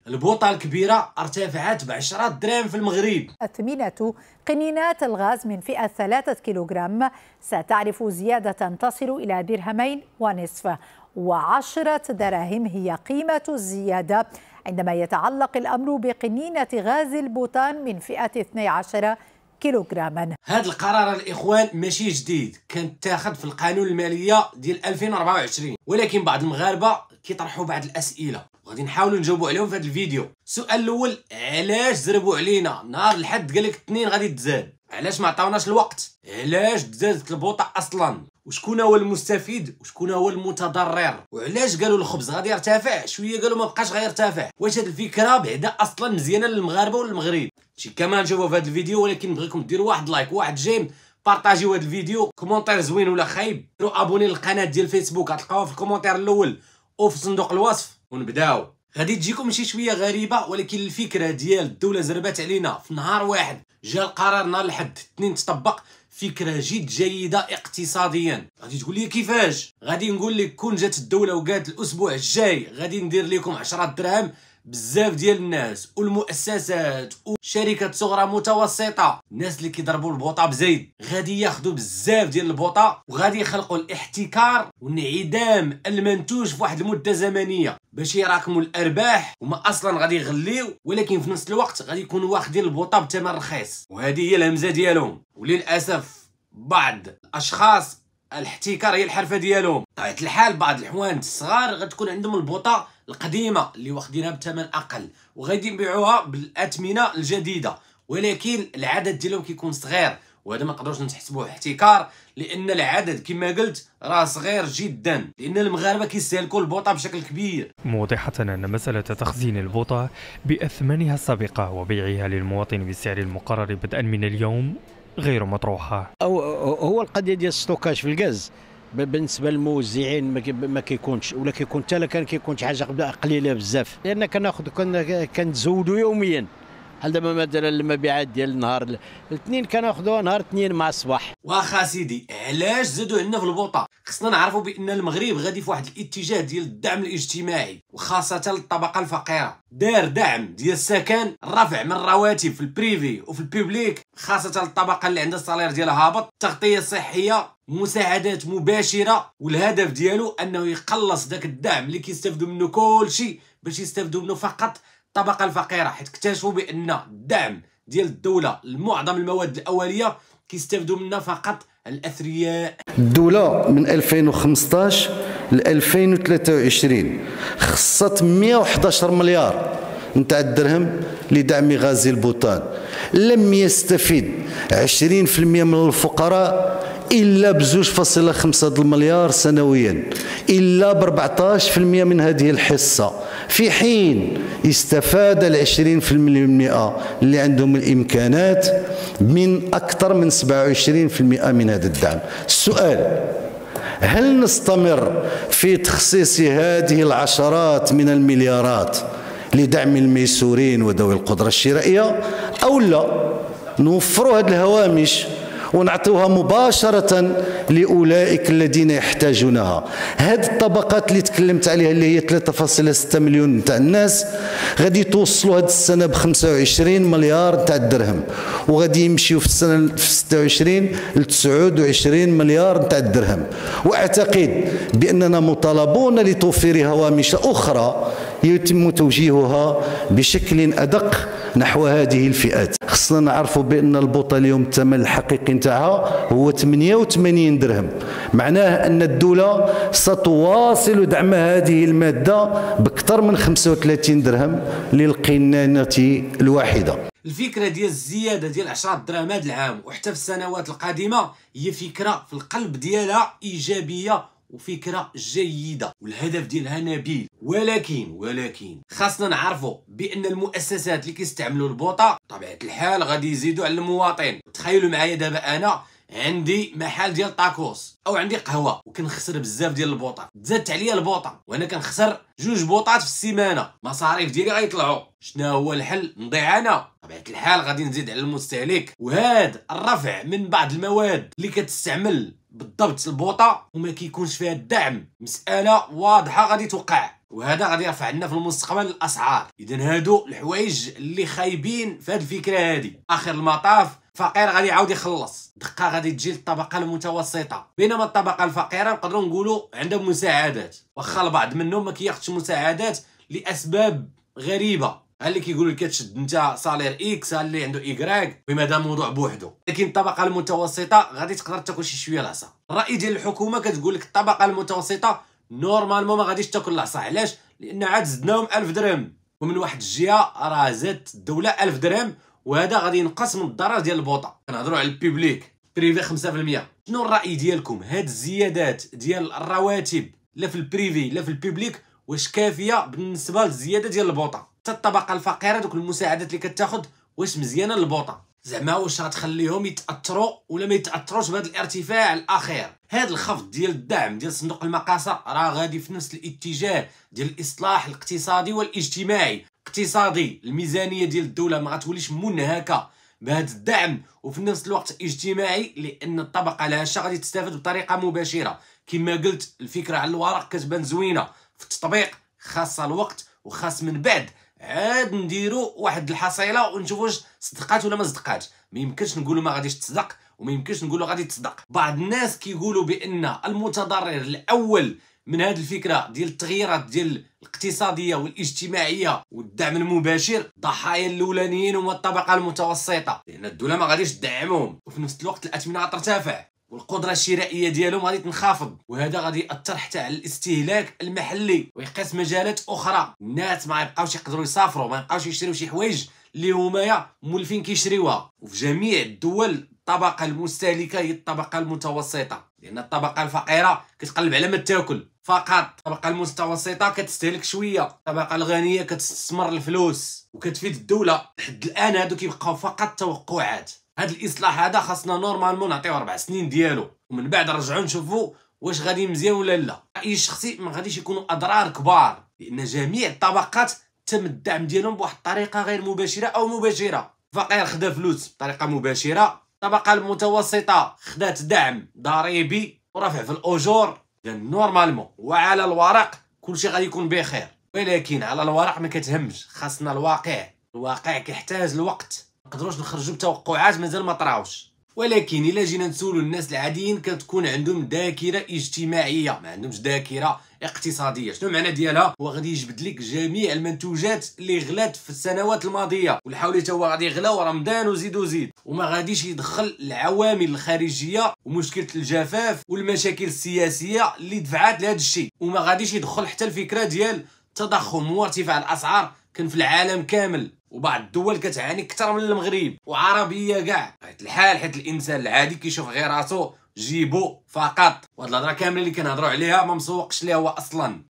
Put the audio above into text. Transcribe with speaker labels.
Speaker 1: البوطة الكبيرة ارتفعت ب10 دراهم في المغرب.
Speaker 2: أثمنة قنينات الغاز من فئة 3 كيلوغرام ستعرف زيادة تصل إلى 2.5 درهم و10 دراهم هي قيمة الزيادة عندما يتعلق الأمر بقنينة غاز البوتان من فئة 12 كيلوغراما.
Speaker 1: هذا القرار الإخوان ماشي جديد، كان اتاخذ في القانون المالية ديال 2024، ولكن بعض المغاربة كيطرحوا بعض الأسئلة وغادي نحاولوا نجاوبوا عليهم في هذا الفيديو. السؤال الأول، علاش زربوا علينا نهار الحد قال لك 2 غادي تزاد؟ علاش ما عطاوناش الوقت؟ علاش تزادت البوطة اصلا؟ وشكون هو المستفيد وشكون هو المتضرر؟ وعلاش قالوا الخبز غادي يرتفع شويه قالوا ما بقاش غيرتفع؟ واش هاد الفكره بعدا اصلا مزيانه للمغاربه ولا المغرب؟ شي كمان نشوفوا في هذا الفيديو، ولكن نبغيكم ديروا واحد لايك واحد جيم، بارطاجيو هذا الفيديو، كومونتير زوين ولا خايب، ديروا ابوني للقناه ديال الفيسبوك غتلقاوها في الكومونتير الاول وفي صندوق الوصف. ونبداو. غادي تجيكم شي شويه غريبه، ولكن الفكره ديال الدوله زربات علينا في نهار واحد، جا القرار نهار الحد 2 تطبق، فكره جد جيده اقتصاديا. غادي تقول لي كيفاش؟ غادي نقول لك كون جات الدوله وقالت الاسبوع الجاي غادي ندير لكم 10 دراهم، بزاف ديال الناس والمؤسسات وشركات صغرى متوسطه، الناس اللي كيضربوا البوطه بزيد غادي ياخذوا بزاف ديال البوطه وغادي يخلقوا الاحتكار وانعدام المنتوج في واحد المده زمنيه باش يراكموا الارباح، هما اصلا غادي يغليو، ولكن في نفس الوقت غادي يكونوا واخدين البوطه بثمن رخيص، وهذه هي الهمزه ديالهم. وللاسف بعض الاشخاص الاحتكار هي الحرفه ديالهم. بطبيعه الحال بعض الحوانت الصغار غتكون عندهم البوطه القديمه اللي واخدينها بثمن اقل وغادي يبيعوها بالاثمنه الجديده، ولكن العدد ديالهم كيكون صغير، وهذا ما نقدروش نحسبوه احتكار لان العدد كما قلت راه صغير جدا، لان المغاربه كيستهلكوا البوطه بشكل كبير.
Speaker 3: موضحه ان مساله تخزين البوطه باثمانها السابقه وبيعها للمواطن بالسعر المقرر بدءا من اليوم غير مطروحه.
Speaker 4: او هو القضيه ديال الستوكاج في الغاز بالنسبه للموزعين ما كيكونش، ولا كيكون حتى كان كيكون شي حاجه قليله بزاف، لان كنتزودوا يوميا. بحال دابا مثلا المبيعات ديال النهار الاثنين كناخذوها نهار الاثنين مع الصباح.
Speaker 1: واخا سيدي، علاش زادوا عندنا في البوطه؟ خصنا نعرفوا بان المغرب غادي في واحد الاتجاه ديال الدعم الاجتماعي وخاصه للطبقه الفقيره. دار دعم ديال السكن، الرفع من الرواتب في البريفي وفي البوبليك خاصه للطبقه اللي عندها الصالير ديالها هابط، تغطيه صحيه، مساعدات مباشره، والهدف ديالو انه يقلص داك الدعم اللي كيستافدوا منه كلشي باش يستافدوا منه فقط الطبقه الفقيره، حيت اكتشفوا بان الدعم ديال الدوله لمعظم المواد الاوليه كيستافدوا منها فقط الاثرياء.
Speaker 5: الدوله من 2015 ل 2023 خصت 111 مليار نتاع الدرهم لدعم غاز البوتان، لم يستفيد 20% من الفقراء إلا ب2.5 المليار سنويا، إلا ب14% من هذه الحصة، في حين استفاد 20% اللي عندهم الإمكانات من أكثر من 27% من هذا الدعم. السؤال، هل نستمر في تخصيص هذه العشرات من المليارات لدعم الميسورين وذوي القدرة الشرائية، أو لا نوفروا هذه الهوامش ونعطيوها مباشرة لأولئك الذين يحتاجونها؟ هذه الطبقات اللي تكلمت عليها اللي هي 3.6 مليون تاع الناس غادي توصلوا هذه السنة ب 25 مليار تاع الدرهم، وغادي يمشيوا في السنة في 26 ل 29 مليار تاع الدرهم. واعتقد بأننا مطالبون لتوفير هوامش أخرى يتم توجيهها بشكل أدق نحو هذه الفئات. خصنا نعرفوا بأن البوطة اليوم الثمن الحقيقي نتاعها هو 88 درهم، معناه أن الدولة ستواصل دعم هذه المادة بأكثر من 35 درهم للقنانة الواحدة.
Speaker 1: الفكره ديال الزياده ديال 10 دراهم هذا العام وحتى في السنوات القادمه هي فكره في القلب ديالها ايجابيه وفكره جيده والهدف ديالها نبيل، ولكن خاصنا نعرفوا بان المؤسسات اللي كيستعملوا البوطه بطبيعه الحال غادي يزيدوا على المواطن. تخيلوا معايا دابا انا عندي محل ديال طاكوس او عندي قهوه وكنخسر بزاف ديال البوطه، تزادت عليا البوطه وانا كنخسر 2 بوطات في السيمانه، مصاريف ديالي غيطلعوا. شنو هو الحل؟ نضيع انا؟ بطبيعه الحال غادي نزيد على المستهلك، وهذا الرفع من بعض المواد اللي كتستعمل بالضبط البوطه وما كيكونش فيها الدعم مساله واضحه غادي توقع. وهذا غادي يرفع لنا في المستقبل الاسعار. اذا هادو الحوايج اللي خايبين في هذه الفكره هذه. اخر المطاف فقير غادي يعاود يخلص، دقه غادي تجي للطبقه المتوسطه، بينما الطبقه الفقيره نقدروا نقولوا عندهم مساعدات، واخا البعض منهم ما كياخذش مساعدات لاسباب غريبه، اللي كيقولوا لك كتشد انت صالير اكس، اللي عنده ايكغيك، بما هذا موضوع بوحدو. لكن الطبقه المتوسطه غادي تقدر تاكل شي شويه العصا. الراي ديال الحكومه كتقول لك الطبقه المتوسطه نورمالمون ما غاديش تاكل العصا. علاش؟ لان عاد زدناهم 1000 درهم، ومن واحد الجهه راه زادت الدوله 1000 درهم، وهذا غادي ينقص من الضرر ديال البوطه. كنهضروا على البيبليك بريفي 5%. شنو الراي ديالكم؟ هاد الزيادات ديال الرواتب لا في البريفي لا في البيبليك واش كافيه بالنسبه للزياده ديال البوطه؟ حتى الطبقه الفقيره دوك المساعدات اللي كتاخذ واش مزيانه للبوطه؟ زعما واش غتخليهم يتاثروا ولا ما يتاثروش بهذا الارتفاع الاخير؟ هذا الخفض ديال الدعم ديال صندوق المقاصه راه غادي في نفس الاتجاه ديال الاصلاح الاقتصادي والاجتماعي. اقتصادي، الميزانيه ديال الدوله ما غتوليش منهكه بهذا الدعم، وفي نفس الوقت اجتماعي لان الطبقه الهشه غادي تستافد بطريقه مباشره. كما قلت الفكره على الورق كتبان زوينه، في التطبيق خاصه الوقت، وخاص من بعد عاد نديروا واحد الحصيله ونشوفوا واش صدقات ولا ما صدقاتش. ما يمكنش نقولوا ما غاديش تصدق وما يمكنش نقولوا غادي تصدق. بعض الناس كيقولوا بان المتضرر الاول من هذه الفكره ديال التغييرات ديال الاقتصاديه والاجتماعيه والدعم المباشر ضحايا الاولانيين هما الطبقه المتوسطه، لان الدوله ما غاديش تدعمهم، وفي نفس الوقت الاثمنه غترتفع والقدره الشرائيه ديالهم غادي تنخفض، وهذا غادي ياثر حتى على الاستهلاك المحلي ويقيس مجالات اخرى. الناس ما يبقاوش يقدروا يسافروا، ما يبقاوش يشريو شي حوايج اللي هما مولفين كيشريوها. وفي جميع الدول الطبقه المستهلكه هي الطبقه المتوسطه، لان الطبقه الفقيره كتقلب على ما تاكل فقط، الطبقه المتوسطه كتستهلك شويه، الطبقه الغنيه كتستثمر الفلوس وكتفيد الدوله. لحد الان هادو كيبقاو فقط توقعات. هذا الاصلاح هذا خاصنا نورمالمون نعطيو 4 سنين ديالو، ومن بعد نرجعوا نشوفوا واش غادي مزيان ولا لا. رايي الشخصي ما غاديش يكونوا اضرار كبار، لان جميع الطبقات تم الدعم ديالهم بواحد الطريقه غير مباشره او مباشره. فقير خدا فلوس بطريقه مباشره، الطبقه المتوسطه خدات دعم ضريبي ورفع في الاجور. نورمالمون وعلى الورق كلشي غادي يكون بخير، ولكن على الورق ما كتهمش، خاصنا الواقع كيحتاج الوقت. ما نقدروش نخرجوا بتوقعات مازال ما طراوش. ولكن الا جينا نسولوا الناس العاديين كتكون عندهم ذاكره اجتماعيه، ما عندهمش ذاكره اقتصاديه. شنو المعنى ديالها؟ هو غادي يجبد لك جميع المنتوجات اللي غلات في السنوات الماضيه، والحولي تا هو غادي يغلى، ورمضان وزيد، وما غاديش يدخل العوامل الخارجيه ومشكله الجفاف والمشاكل السياسيه اللي دفعات لهذا الشيء، وما غاديش يدخل حتى الفكره ديال التضخم وارتفاع الاسعار كان في العالم كامل، وبعض الدول كتعاني اكثر من المغرب وعربيه كاع. حيت الحال حيت الانسان العادي كيشوف غير راسو جيبو فقط، وهاد الهضره كامله اللي كنهضروا عليها ما مسوقش ليها هو اصلا.